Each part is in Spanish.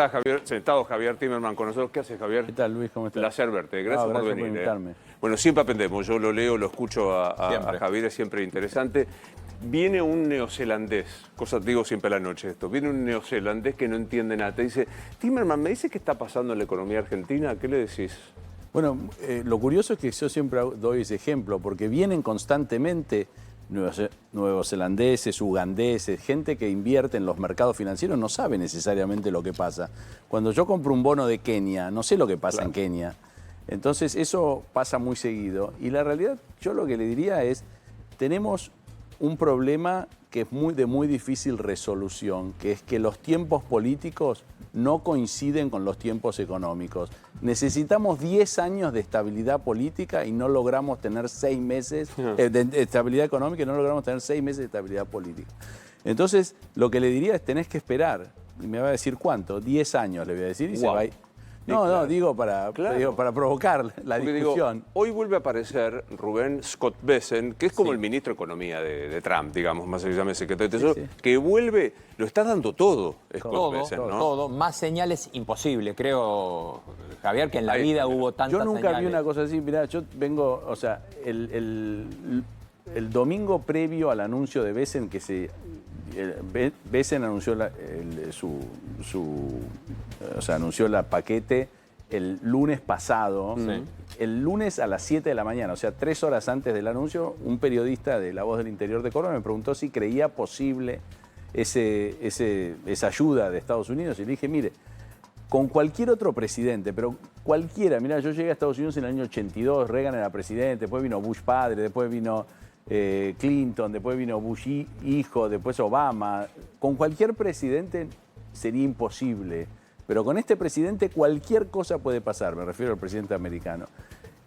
Está Javier, sentado Javier Timerman con nosotros. ¿Qué haces, Javier? ¿Qué tal, Luis? ¿Cómo estás? Placer verte. Gracias por venir. invitarme. Bueno, siempre aprendemos. Yo lo leo, lo escucho a Javier, es siempre interesante. Viene un neozelandés, digo siempre a la noche esto, viene un neozelandés que no entiende nada. Te dice, Timerman, ¿me dice qué está pasando en la economía argentina? ¿Qué le decís? Bueno, lo curioso es que yo siempre doy ese ejemplo, porque vienen constantemente neozelandeses, ugandeses, gente que invierte en los mercados financieros, no sabe necesariamente lo que pasa. Cuando yo compro un bono de Kenia, no sé lo que pasa en Kenia. Entonces eso pasa muy seguido. Y la realidad, yo lo que le diría es, tenemos un problema que es de muy difícil resolución, que es que los tiempos políticos no coinciden con los tiempos económicos. Necesitamos 10 años de estabilidad política y no logramos tener 6 meses de estabilidad económica y no logramos tener 6 meses de estabilidad política. Entonces, lo que le diría es, tenés que esperar. Y me va a decir, ¿cuánto? 10 años le voy a decir y se va a ir. No, digo para provocar la discusión. Digo, hoy vuelve a aparecer Rubén Scott Bessent, que es como el ministro de Economía de Trump, digamos, más allá de secretario de Tesoro, que vuelve, lo está dando todo, Scott Bessent, ¿no? Todo, más señales imposible. Creo, Javier, que en la vida hubo tantas señales. Yo nunca vi una cosa así. Mirá, yo vengo, o sea, el domingo previo al anuncio de Bessent, Bessent anunció anunció el paquete el lunes pasado. El lunes a las 7 de la mañana, o sea, 3 horas antes del anuncio, un periodista de La Voz del Interior de Córdoba me preguntó si creía posible esa ayuda de Estados Unidos. Y le dije, mire, con cualquier otro presidente, pero cualquiera, mira, yo llegué a Estados Unidos en el año 82, Reagan era presidente, después vino Bush padre, después vino Clinton, después vino Bush hijo, después Obama. Con cualquier presidente sería imposible, pero con este presidente cualquier cosa puede pasar, me refiero al presidente americano.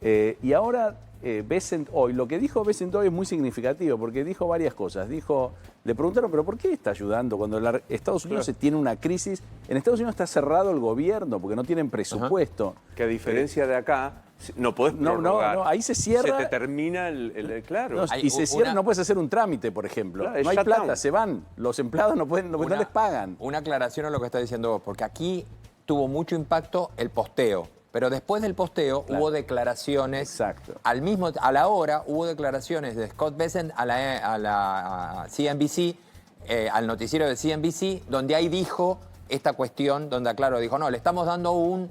Y ahora Bessent hoy, lo que dijo Bessent hoy es muy significativo, porque dijo varias cosas. Le preguntaron, ¿pero por qué está ayudando cuando Estados Unidos tiene una crisis? En Estados Unidos está cerrado el gobierno porque no tienen presupuesto. Que a diferencia de acá, no podés prorrogar. No, ahí se cierra. Se te termina claro. Y se cierra, no puedes hacer un trámite, por ejemplo. Claro, no hay plata, se van. Los empleados no les pagan. Una aclaración a lo que está diciendo vos, porque aquí tuvo mucho impacto el posteo. Pero después del posteo hubo declaraciones. Exacto. A la hora hubo declaraciones de Scott Bessent a la CNBC, al noticiero de CNBC, donde ahí dijo esta cuestión, donde claro, dijo, no, le estamos dando un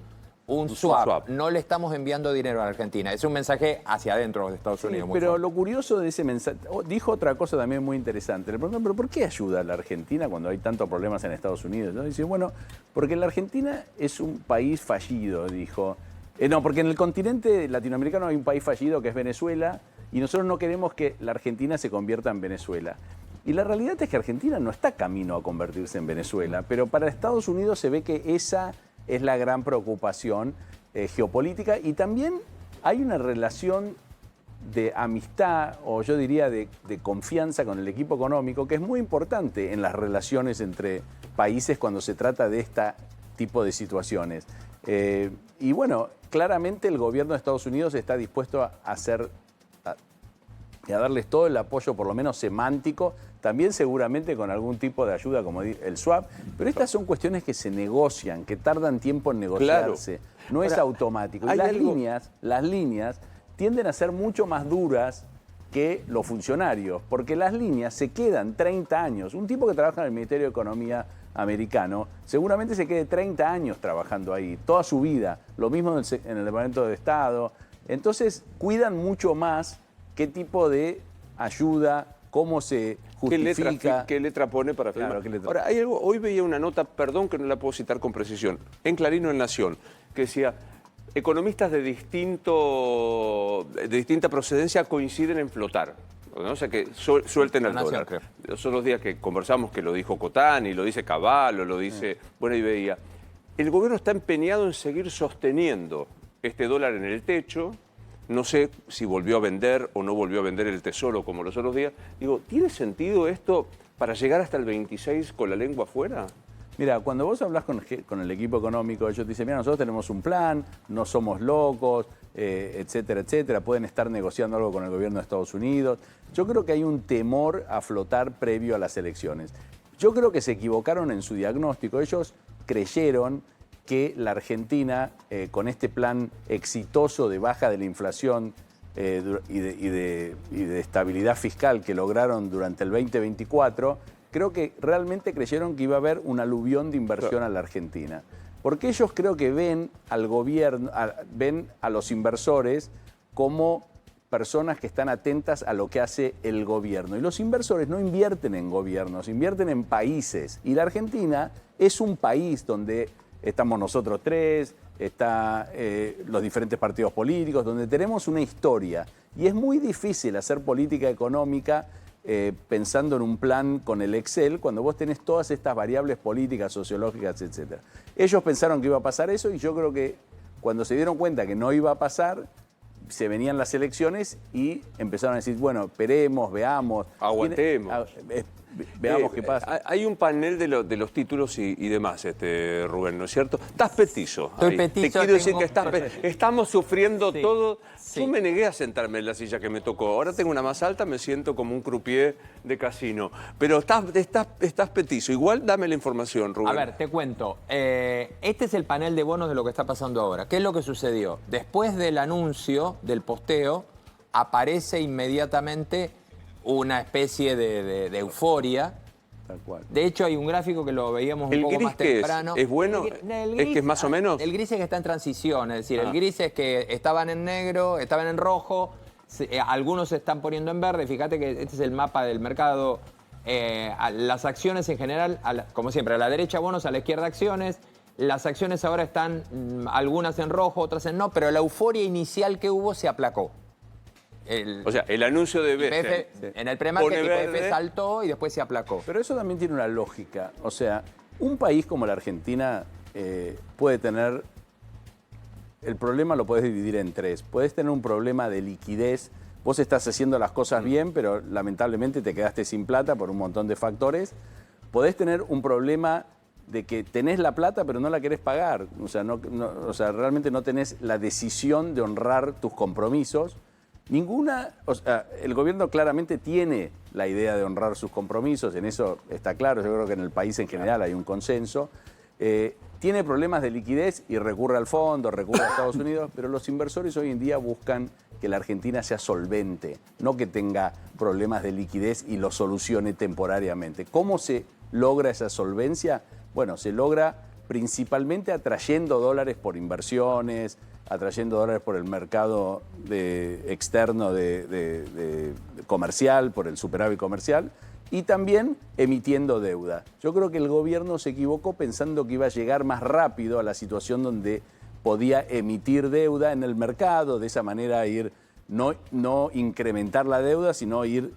swap, no le estamos enviando dinero a la Argentina. Es un mensaje hacia adentro de Estados Unidos. Pero fuerte. Lo curioso de ese mensaje, dijo otra cosa también muy interesante. Le preguntan, ¿pero por qué ayuda a la Argentina cuando hay tantos problemas en Estados Unidos? ¿No? Dice, bueno, porque la Argentina es un país fallido, dijo. No, porque en el continente latinoamericano hay un país fallido que es Venezuela y nosotros no queremos que la Argentina se convierta en Venezuela. Y la realidad es que Argentina no está camino a convertirse en Venezuela, pero para Estados Unidos se ve que esa es la gran preocupación geopolítica, y también hay una relación de amistad, o yo diría de confianza con el equipo económico, que es muy importante en las relaciones entre países cuando se trata de este tipo de situaciones. Y bueno, claramente el gobierno de Estados Unidos está dispuesto a darles todo el apoyo, por lo menos semántico, también seguramente con algún tipo de ayuda como el swap, pero estas son cuestiones que se negocian, que tardan tiempo en negociarse, no es automático. Y las líneas tienden a ser mucho más duras que los funcionarios, porque las líneas se quedan 30 años. Un tipo que trabaja en el Ministerio de Economía americano seguramente se quede 30 años trabajando ahí, toda su vida. Lo mismo en el Departamento de Estado. Entonces cuidan mucho más qué tipo de ayuda, cómo se justifica. ¿Qué letra pone para firmar? Claro, ahora, hay algo, hoy veía una nota, perdón que no la puedo citar con precisión, en Clarín o en Nación, que decía, economistas de distinta procedencia coinciden en flotar. ¿No? O sea, que suelten al dólar. Creo. Son los días que conversamos, que lo dijo Cotani, lo dice Cavallo, lo dice... Bueno, y veía, el gobierno está empeñado en seguir sosteniendo este dólar en el techo. No sé si volvió a vender o no volvió a vender el tesoro como los otros días. Digo, ¿tiene sentido esto para llegar hasta el 26 con la lengua afuera? Mira, cuando vos hablas con el equipo económico, ellos te dicen, mira, nosotros tenemos un plan, no somos locos, etcétera, etcétera. Pueden estar negociando algo con el gobierno de Estados Unidos. Yo creo que hay un temor a flotar previo a las elecciones. Yo creo que se equivocaron en su diagnóstico. Ellos creyeron que la Argentina, con este plan exitoso de baja de la inflación y de estabilidad fiscal que lograron durante el 2024, creo que realmente creyeron que iba a haber un aluvión de inversión a la Argentina. Porque ellos creo que ven al gobierno, ven a los inversores como personas que están atentas a lo que hace el gobierno. Y los inversores no invierten en gobiernos, invierten en países. Y la Argentina es un país donde estamos nosotros tres, están los diferentes partidos políticos, donde tenemos una historia. Y es muy difícil hacer política económica pensando en un plan con el Excel, cuando vos tenés todas estas variables políticas, sociológicas, etc. Ellos pensaron que iba a pasar eso y yo creo que cuando se dieron cuenta que no iba a pasar, se venían las elecciones y empezaron a decir, bueno, esperemos, veamos. Aguantemos. Veamos qué pasa. Hay un panel de los títulos y demás, Rubén, ¿no es cierto? Estás petizo. Estoy petizo. Te quiero decir que estamos sufriendo todo. Sí. Yo me negué a sentarme en la silla que me tocó. Ahora tengo una más alta, me siento como un croupier de casino. Pero estás petizo. Igual dame la información, Rubén. A ver, te cuento. Este es el panel de bonos de lo que está pasando ahora. ¿Qué es lo que sucedió? Después del anuncio, del posteo, aparece inmediatamente una especie de euforia. Tal cual. De hecho, hay un gráfico que lo veíamos un poco más temprano. ¿Es bueno? ¿Es que es más o menos? El gris es que está en transición, es decir, el gris es que estaban en negro, estaban en rojo, algunos se están poniendo en verde. Fíjate que este es el mapa del mercado. Las acciones en general, como siempre, a la derecha bonos, a la izquierda acciones. Las acciones ahora están algunas en rojo, otras en no, pero la euforia inicial que hubo se aplacó. O sea, el anuncio de YPF, en el pre-market YPF saltó y después se aplacó. Pero eso también tiene una lógica. O sea, un país como la Argentina puede tener... El problema lo puedes dividir en tres. Puedes tener un problema de liquidez. Vos estás haciendo las cosas bien, pero lamentablemente te quedaste sin plata por un montón de factores. Podés tener un problema de que tenés la plata, pero no la querés pagar. O sea, realmente no tenés la decisión de honrar tus compromisos. El gobierno claramente tiene la idea de honrar sus compromisos, en eso está claro, yo creo que en el país en general hay un consenso. Tiene problemas de liquidez y recurre al fondo, recurre a Estados Unidos, pero los inversores hoy en día buscan que la Argentina sea solvente, no que tenga problemas de liquidez y lo solucione temporariamente. ¿Cómo se logra esa solvencia? Bueno, se logra principalmente atrayendo dólares por inversiones, atrayendo dólares por el mercado externo de comercial, por el superávit comercial, y también emitiendo deuda. Yo creo que el gobierno se equivocó pensando que iba a llegar más rápido a la situación donde podía emitir deuda en el mercado, de esa manera no incrementar la deuda, sino ir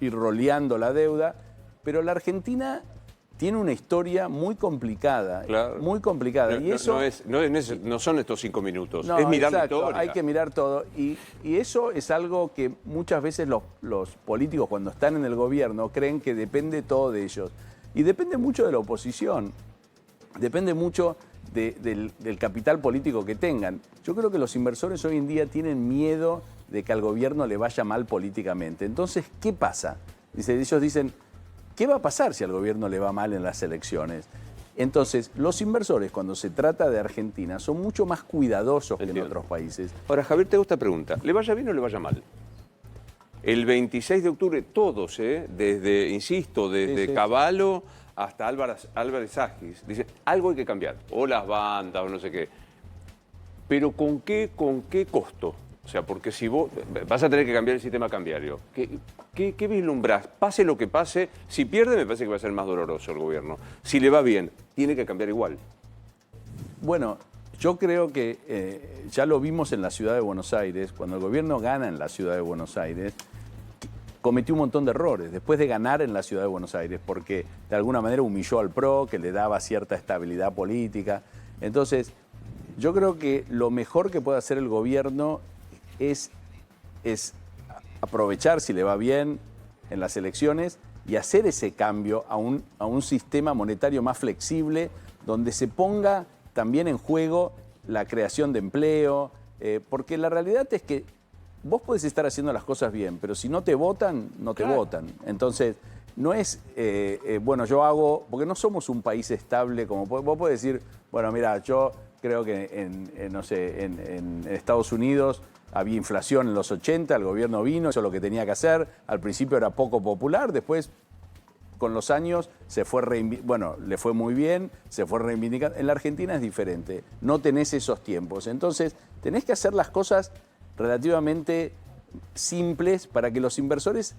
roleando la deuda. Pero la Argentina tiene una historia muy complicada, claro. Muy complicada. Y eso no son estos 5 minutos, no, es mirar exacto, la historia. hay que mirar todo. Y eso es algo que muchas veces los políticos cuando están en el gobierno creen que depende todo de ellos. Y depende mucho de la oposición, depende mucho del capital político que tengan. Yo creo que los inversores hoy en día tienen miedo de que al gobierno le vaya mal políticamente. Entonces, ¿qué pasa? Ellos dicen, ¿qué va a pasar si al gobierno le va mal en las elecciones? Entonces, los inversores, cuando se trata de Argentina, son mucho más cuidadosos que en otros países. Ahora, Javier, te hago esta pregunta. ¿Le vaya bien o le vaya mal? El 26 de octubre, todos, desde Cavallo hasta Álvarez Agis, dicen, algo hay que cambiar. O las bandas, o no sé qué. Pero ¿con qué costo? O sea, porque si vos vas a tener que cambiar el sistema cambiario, ¿qué vislumbrás? Pase lo que pase, si pierde me parece que va a ser más doloroso el gobierno. Si le va bien, tiene que cambiar igual. Bueno, yo creo que ya lo vimos en la ciudad de Buenos Aires, cuando el gobierno gana en la ciudad de Buenos Aires, cometió un montón de errores después de ganar en la ciudad de Buenos Aires, porque de alguna manera humilló al PRO, que le daba cierta estabilidad política. Entonces, yo creo que lo mejor que puede hacer el gobierno es aprovechar, si le va bien en las elecciones, y hacer ese cambio a un sistema monetario más flexible, donde se ponga también en juego la creación de empleo, porque la realidad es que vos podés estar haciendo las cosas bien, pero si no te votan, no te votan. Entonces, no es, bueno, yo hago, porque no somos un país estable, como vos podés decir, bueno, mira, yo creo que no sé, en Estados Unidos había inflación en los 80, el gobierno vino, hizo lo que tenía que hacer, al principio era poco popular, después con los años se fue le fue muy bien, se fue reivindicando. En la Argentina es diferente, no tenés esos tiempos, entonces tenés que hacer las cosas relativamente simples para que los inversores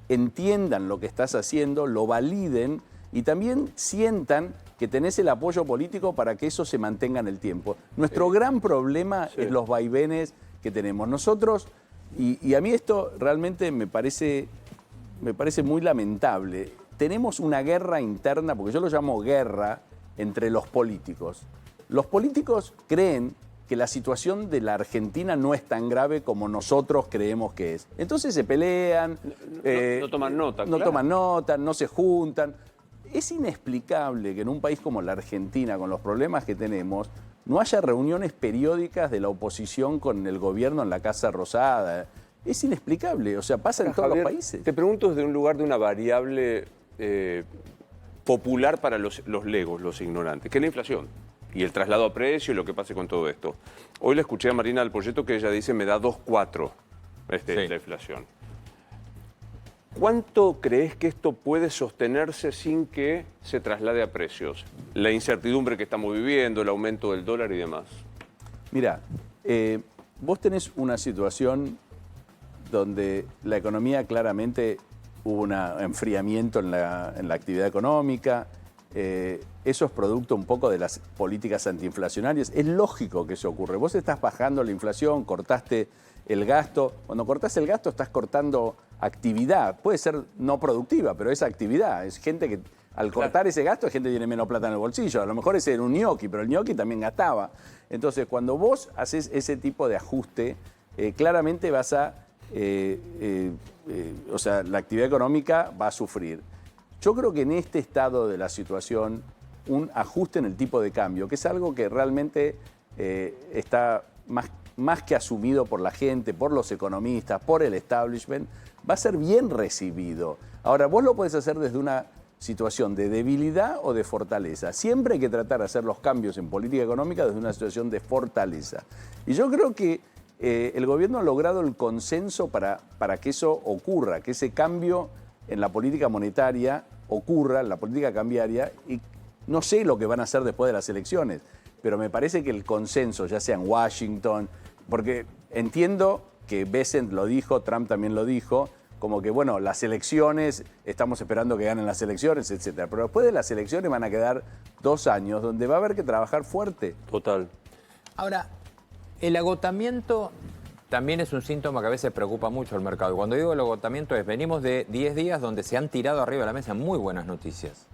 entiendan lo que estás haciendo, lo validen y también sientan que tenés el apoyo político para que eso se mantenga en el tiempo. Nuestro gran problema es los vaivenes que tenemos. Nosotros, y a mí esto realmente me parece muy lamentable, tenemos una guerra interna, porque yo lo llamo guerra, entre los políticos. Los políticos creen que la situación de la Argentina no es tan grave como nosotros creemos que es. Entonces se pelean, no toman nota. No toman nota, no se juntan. Es inexplicable que en un país como la Argentina, con los problemas que tenemos, no haya reuniones periódicas de la oposición con el gobierno en la Casa Rosada. Es inexplicable, o sea, pasa en todos los países. Te pregunto desde un lugar de una variable popular para los legos, los ignorantes, que es la inflación y el traslado a precio y lo que pase con todo esto. Hoy le escuché a Marina del Poyeto que ella dice me da 2,4 la inflación. ¿Cuánto crees que esto puede sostenerse sin que se traslade a precios? La incertidumbre que estamos viviendo, el aumento del dólar y demás. Mira, vos tenés una situación donde la economía claramente hubo un enfriamiento en la actividad económica. Eso es producto un poco de las políticas antiinflacionarias. Es lógico que eso ocurre. Vos estás bajando la inflación, cortaste el gasto. Cuando cortás el gasto estás cortando actividad. Puede ser no productiva, pero es actividad. Es gente que al cortar ese gasto, gente tiene menos plata en el bolsillo. A lo mejor ese era un ñoqui, pero el ñoqui también gastaba. Entonces, cuando vos haces ese tipo de ajuste, claramente vas a... o sea, la actividad económica va a sufrir. Yo creo que en este estado de la situación, un ajuste en el tipo de cambio, que es algo que realmente está más que asumido por la gente, por los economistas, por el establishment, va a ser bien recibido. Ahora, vos lo podés hacer desde una situación de debilidad o de fortaleza. Siempre hay que tratar de hacer los cambios en política económica desde una situación de fortaleza. Y yo creo que el gobierno ha logrado el consenso para que eso ocurra, que ese cambio en la política monetaria ocurra, en la política cambiaria, y no sé lo que van a hacer después de las elecciones, pero me parece que el consenso, ya sea en Washington, porque entiendo que Bessent lo dijo, Trump también lo dijo, como que, bueno, las elecciones, estamos esperando que ganen las elecciones, etcétera. Pero después de las elecciones van a quedar 2 años donde va a haber que trabajar fuerte. Total. Ahora, el agotamiento también es un síntoma que a veces preocupa mucho al mercado. Cuando digo el agotamiento es, venimos de 10 días donde se han tirado arriba de la mesa muy buenas noticias.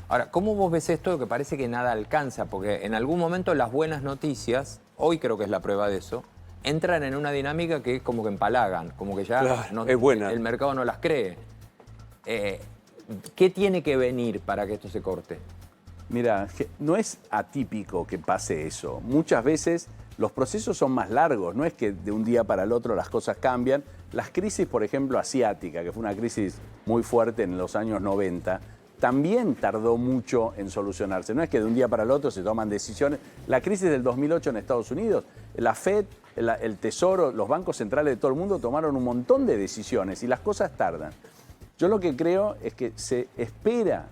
Ahora, ¿cómo vos ves esto que parece que nada alcanza? Porque en algún momento las buenas noticias, hoy creo que es la prueba de eso, entran en una dinámica que es como que empalagan, como que ya claro, es buena. El mercado no las cree. ¿Qué tiene que venir para que esto se corte? Mira, no es atípico que pase eso. Muchas veces los procesos son más largos, no es que de un día para el otro las cosas cambian. Las crisis, por ejemplo, asiática, que fue una crisis muy fuerte en los años 90, también tardó mucho en solucionarse. No es que de un día para el otro se toman decisiones. La crisis del 2008 en Estados Unidos, la Fed, el Tesoro, los bancos centrales de todo el mundo tomaron un montón de decisiones y las cosas tardan. Yo lo que creo es que se espera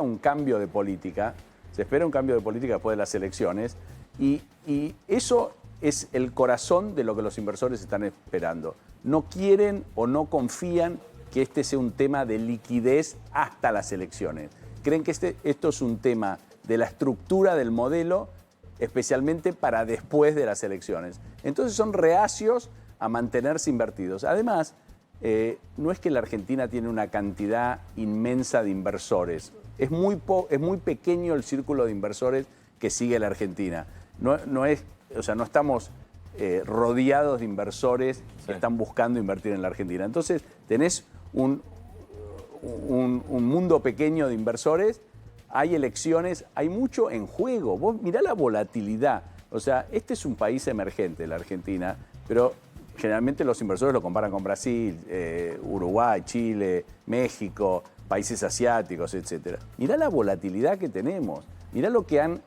un cambio de política, después de las elecciones, y eso es el corazón de lo que los inversores están esperando. No quieren o no confían que este sea un tema de liquidez hasta las elecciones. Creen que esto es un tema de la estructura del modelo, especialmente para después de las elecciones. Entonces son reacios a mantenerse invertidos. Además, no es que la Argentina tiene una cantidad inmensa de inversores. Es muy pequeño el círculo de inversores que sigue la Argentina. No estamos rodeados de inversores que están buscando invertir en la Argentina. Entonces, tenés un mundo pequeño de inversores, hay elecciones, hay mucho en juego. Vos mirá la volatilidad. O sea, este es un país emergente, la Argentina, pero generalmente los inversores lo comparan con Brasil, Uruguay, Chile, México. países asiáticos, etc. Mirá la volatilidad que tenemos, mirá lo que han,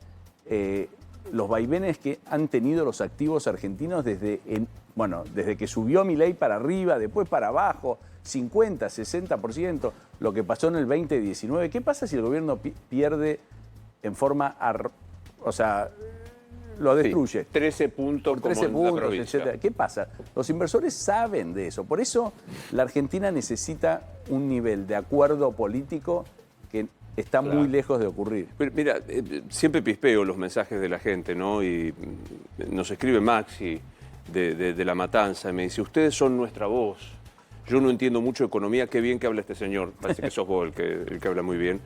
los vaivenes que han tenido los activos argentinos desde que subió Milei para arriba, después para abajo, 50, 60%, lo que pasó en el 2019. ¿Qué pasa si el gobierno pierde en forma, lo destruye? Sí, 13 puntos, por 13 puntos, etcétera. ¿Qué pasa? Los inversores saben de eso. Por eso la Argentina necesita un nivel de acuerdo político que está muy lejos de ocurrir. Pero mira, siempre pispeo los mensajes de la gente, ¿no? Y nos escribe Maxi de La Matanza y me dice, ustedes son nuestra voz. Yo no entiendo mucho de economía, qué bien que habla este señor. Parece que sos vos el que habla muy bien.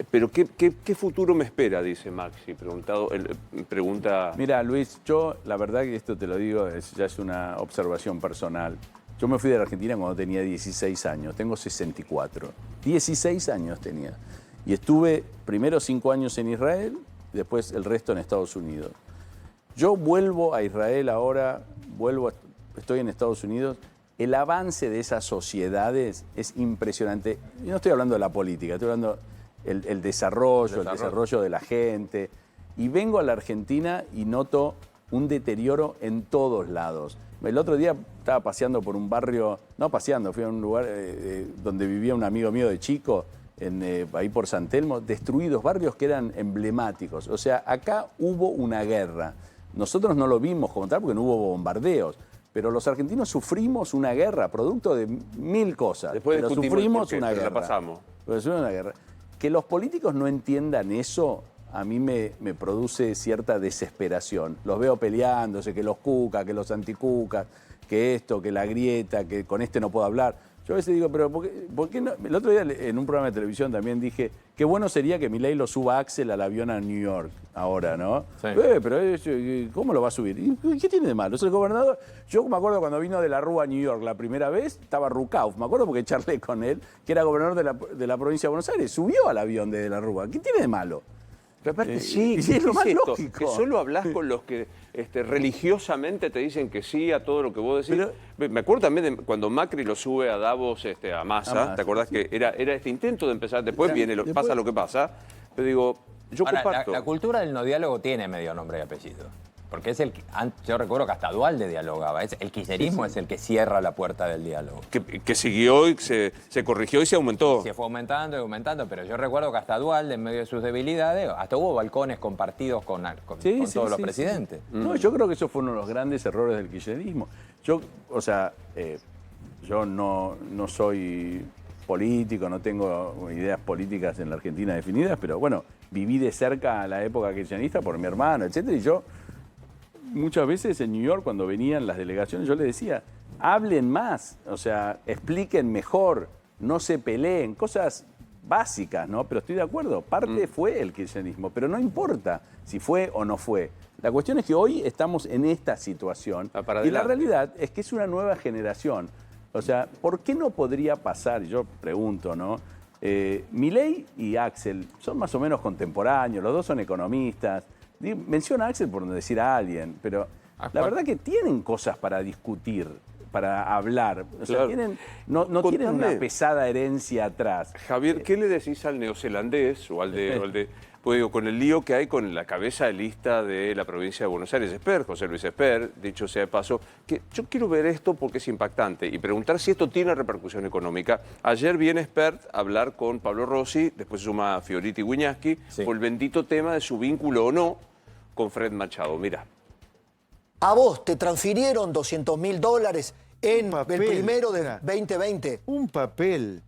Pero ¿qué futuro me espera? Dice Maxi, pregunta... Mira, Luis, yo la verdad que esto te lo digo, ya es una observación personal. Yo me fui de la Argentina cuando tenía 16 años, tengo 64. 16 años tenía. Y estuve primero 5 años en Israel, después el resto en Estados Unidos. Yo vuelvo a Israel ahora, estoy en Estados Unidos. El avance de esas sociedades es impresionante. Y no estoy hablando de la política, estoy hablando el desarrollo de la gente. Y vengo a la Argentina y noto un deterioro en todos lados. El otro día estaba paseando por un barrio, no paseando, fui a un lugar donde vivía un amigo mío de chico, ahí por San Telmo, destruidos, barrios que eran emblemáticos. O sea, acá hubo una guerra. Nosotros no lo vimos como tal porque no hubo bombardeos. Pero los argentinos sufrimos una guerra, producto de 1000 cosas. Después pero sufrimos una guerra. La pasamos. Una guerra. Que los políticos no entiendan eso, a mí me produce cierta desesperación. Los veo peleándose, que los cucas, que los anticucas, que esto, que la grieta, que con este no puedo hablar. Yo a veces digo, pero ¿por qué no? El otro día en un programa de televisión también dije, qué bueno sería que Milei lo suba a Axel al avión a New York ahora, ¿no? Sí. Pero ¿cómo lo va a subir? ¿Y qué tiene de malo? Es el gobernador. Yo me acuerdo cuando vino de la Rúa a New York la primera vez, estaba Rucauf, me acuerdo porque charlé con él, que era gobernador de la provincia de Buenos Aires, subió al avión de la Rúa. ¿Qué tiene de malo? Pero aparte sí, es lo más lógico. Que solo hablas con los que religiosamente te dicen que sí a todo lo que vos decís. Pero, me acuerdo también de cuando Macri lo sube a Davos, a Massa, ¿te acordás que era este intento de empezar? Después pasa lo que pasa. Pero digo, yo comparto. La cultura del no diálogo tiene medio nombre y apellido. Porque es yo recuerdo que hasta Duhalde dialogaba. El kirchnerismo es el que cierra la puerta del diálogo. Que siguió y se corrigió y se aumentó. Se fue aumentando y aumentando, pero yo recuerdo que hasta Duhalde, en medio de sus debilidades, hasta hubo balcones compartidos con todos los presidentes. No, yo creo que eso fue uno de los grandes errores del kirchnerismo. Yo no soy político, no tengo ideas políticas en la Argentina definidas, pero bueno, viví de cerca a la época kirchnerista por mi hermano, etcétera, y yo muchas veces en New York, cuando venían las delegaciones, yo les decía, hablen más, expliquen mejor, no se peleen, cosas básicas, ¿no? Pero estoy de acuerdo, parte fue el kirchnerismo, pero no importa si fue o no fue. La cuestión es que hoy estamos en esta situación y la realidad es que es una nueva generación. O sea, ¿por qué no podría pasar? Yo pregunto, ¿no? Milei y Axel son más o menos contemporáneos, los dos son economistas. Menciona a Axel por no decir a alguien, pero la verdad que tienen cosas para discutir, para hablar. O sea, no tienen una pesada herencia atrás. Javier, ¿qué le decís al neozelandés o al de pues digo, con el lío que hay con la cabeza de lista de la provincia de Buenos Aires, Esper, José Luis Esper, dicho sea de paso, que yo quiero ver esto porque es impactante y preguntar si esto tiene repercusión económica. Ayer viene Esper a hablar con Pablo Rossi, después se suma Fioriti Wiñaski, por el bendito tema de su vínculo o no con Fred Machado. Mira. A vos te transfirieron $200.000 en el primero de 2020. Un papel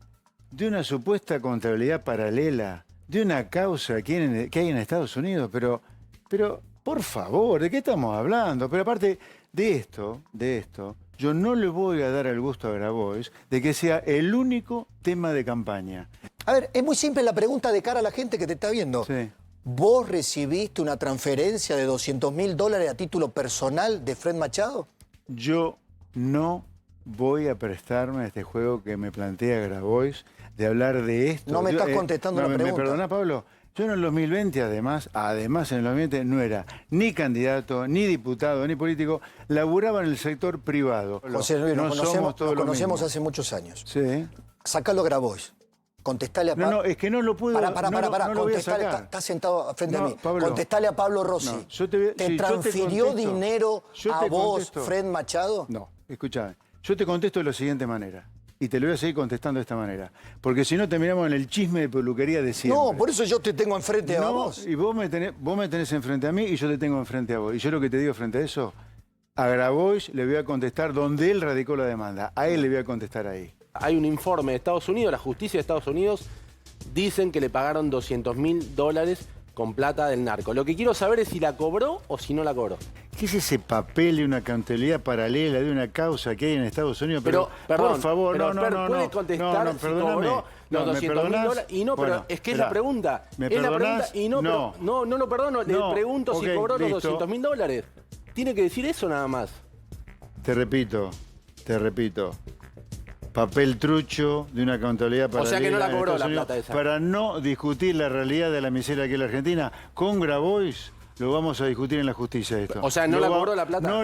de una supuesta contabilidad paralela, de una causa que hay en Estados Unidos, pero, por favor, ¿de qué estamos hablando? Pero aparte de esto, yo no le voy a dar el gusto a Grabois de que sea el único tema de campaña. A ver, es muy simple la pregunta de cara a la gente que te está viendo. Sí. ¿Vos recibiste una transferencia de $200.000 a título personal de Fred Machado? Yo no voy a prestarme a este juego que me plantea Grabois de hablar de esto. No me estás contestando la pregunta. ¿Me perdonás, Pablo? Yo en el 2020, además en el 2020 no era ni candidato, ni diputado, ni político, laburaba en el sector privado. José Luis, nos conocemos hace muchos años. Sí. Sacalo a Grabois. Contestale a No, Pablo. no, es que no lo puedo. Pará. No lo voy a sacar. Está sentado frente a No, mí. Pablo. Contestale a Pablo Rossi. No, yo te ¿Te sí, yo te transfirió contesto. dinero Yo a te vos, contesto. Fred Machado? No, escúchame. Yo te contesto de la siguiente manera. Y te lo voy a seguir contestando de esta manera. Porque si no terminamos en el chisme de peluquería de siempre. No, por eso yo te tengo enfrente a vos. Y vos me tenés enfrente a mí y yo te tengo enfrente a vos. Y yo lo que te digo frente a eso, a Grabois le voy a contestar donde él radicó la demanda. A él le voy a contestar ahí. Hay un informe de Estados Unidos, la justicia de Estados Unidos, dicen que le pagaron $200.000 con plata del narco. Lo que quiero saber es si la cobró o si no la cobró. ¿Qué es ese papel de una contabilidad paralela de una causa que hay en Estados Unidos? Pero, perdón, por favor, pero no. ¿puede contestar si cobró los $200.000? Y no, Bueno, pero es que es esperá. la pregunta. ¿Me es la perdonás? pregunta y no, No. pero no lo perdono. No, Le pregunto si ok, cobró los listo. $200.000. Tiene que decir eso nada más. Te repito. Papel trucho de una contabilidad paralela. O sea que no la en cobró Estados la Unidos plata esa. Para no discutir la realidad de la miseria que es la Argentina. Con Grabois lo vamos a discutir en la justicia esto. O sea, ¿no la cobró la plata? No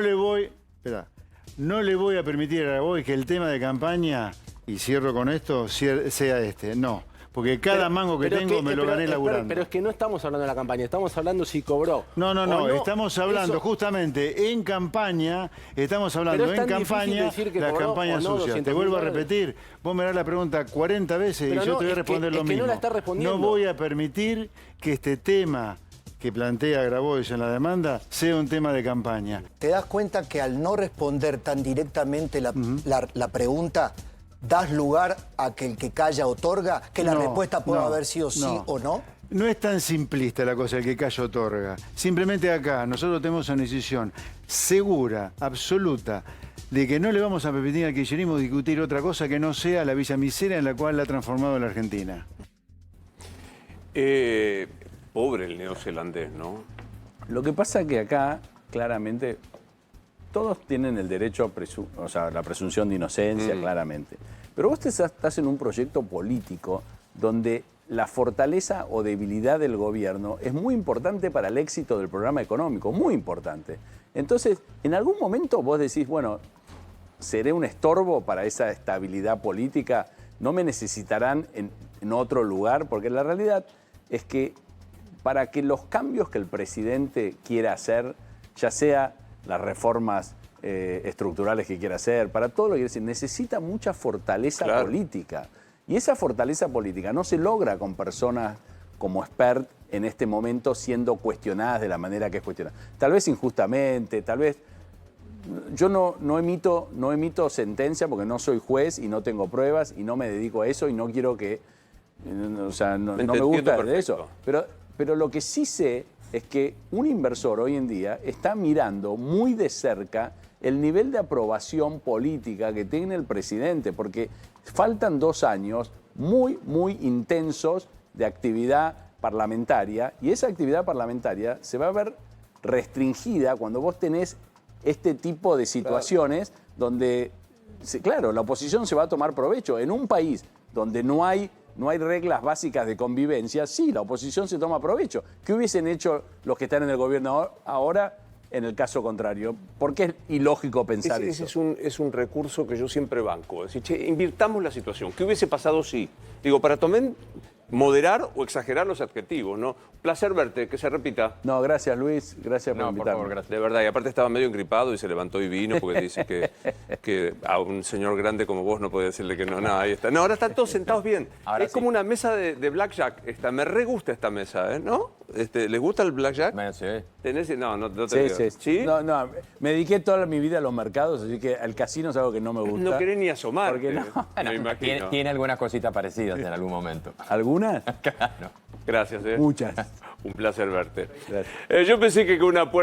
le voy a permitir a Grabois que el tema de campaña, y cierro con esto, sea este. No. Porque cada mango que tengo me lo gané laburando. Pero es que no estamos hablando de la campaña, estamos hablando si cobró. No, estamos hablando justamente en campaña, estamos hablando Pero es en tan difícil campaña, decir que la cobró campaña o no sucia. Te $200.000. vuelvo a repetir, vos me das la pregunta 40 veces Pero y yo no, te voy a es que- responder lo es que mismo. no la está respondiendo. No voy a permitir que este tema que plantea Grabois en la demanda sea un tema de campaña. ¿Te das cuenta que al no responder tan directamente la pregunta, das lugar a que el que calla otorga? ¿Que la respuesta pueda haber sido sí o no? No es tan simplista la cosa, el que calla otorga. Simplemente acá nosotros tenemos una decisión segura, absoluta, de que no le vamos a permitir al kirchnerismo discutir otra cosa que no sea la villa miseria en la cual la ha transformado la Argentina. Pobre el neozelandés, ¿no? Lo que pasa es que acá, claramente, todos tienen el derecho a la presunción de inocencia, claramente. Pero vos estás en un proyecto político donde la fortaleza o debilidad del gobierno es muy importante para el éxito del programa económico, muy importante. Entonces, en algún momento vos decís, bueno, seré un estorbo para esa estabilidad política, no me necesitarán en otro lugar, porque la realidad es que para que los cambios que el presidente quiera hacer, ya sea las reformas estructurales que quiera hacer, para todo lo que quiere decir, necesita mucha fortaleza política. Y esa fortaleza política no se logra con personas como Spert en este momento siendo cuestionadas de la manera que es cuestionada. Tal vez injustamente, tal vez... Yo no emito sentencia porque no soy juez y no tengo pruebas y no me dedico a eso y no quiero que... O sea, no me gusta de eso. Pero lo que sí sé es que un inversor hoy en día está mirando muy de cerca el nivel de aprobación política que tiene el presidente, porque faltan 2 años muy, muy intensos de actividad parlamentaria y esa actividad parlamentaria se va a ver restringida cuando vos tenés este tipo de situaciones donde, claro, la oposición se va a tomar provecho. En un país donde no hay reglas básicas de convivencia, sí, la oposición se toma provecho. ¿Qué hubiesen hecho los que están en el gobierno ahora en el caso contrario? ¿Por qué es ilógico pensar eso? Ese es un recurso que yo siempre banco. Es decir, che, invirtamos la situación. ¿Qué hubiese pasado si? Digo, para moderar o exagerar los adjetivos, ¿no? Placer verte, que se repita. No, gracias Luis, gracias por invitarme. Favor, gracias. De verdad, y aparte estaba medio engripado y se levantó y vino porque dice que a un señor grande como vos no podía decirle que no, nada, ahí está. No, ahora están todos sentados bien. Ahora es sí. como una mesa de blackjack. Me re gusta esta mesa, ¿no? ¿Les gusta el blackjack? Sí. ¿Tenés? No te digo. Sí. No, me dediqué toda mi vida a los mercados, así que al casino es algo que no me gusta. No querés ni asomar. ¿Por qué no? Me imagino. Tiene algunas cositas parecidas en algún momento. ¿Algunas? Claro. Gracias, Muchas. Un placer verte. Gracias. Yo pensé que con una puerta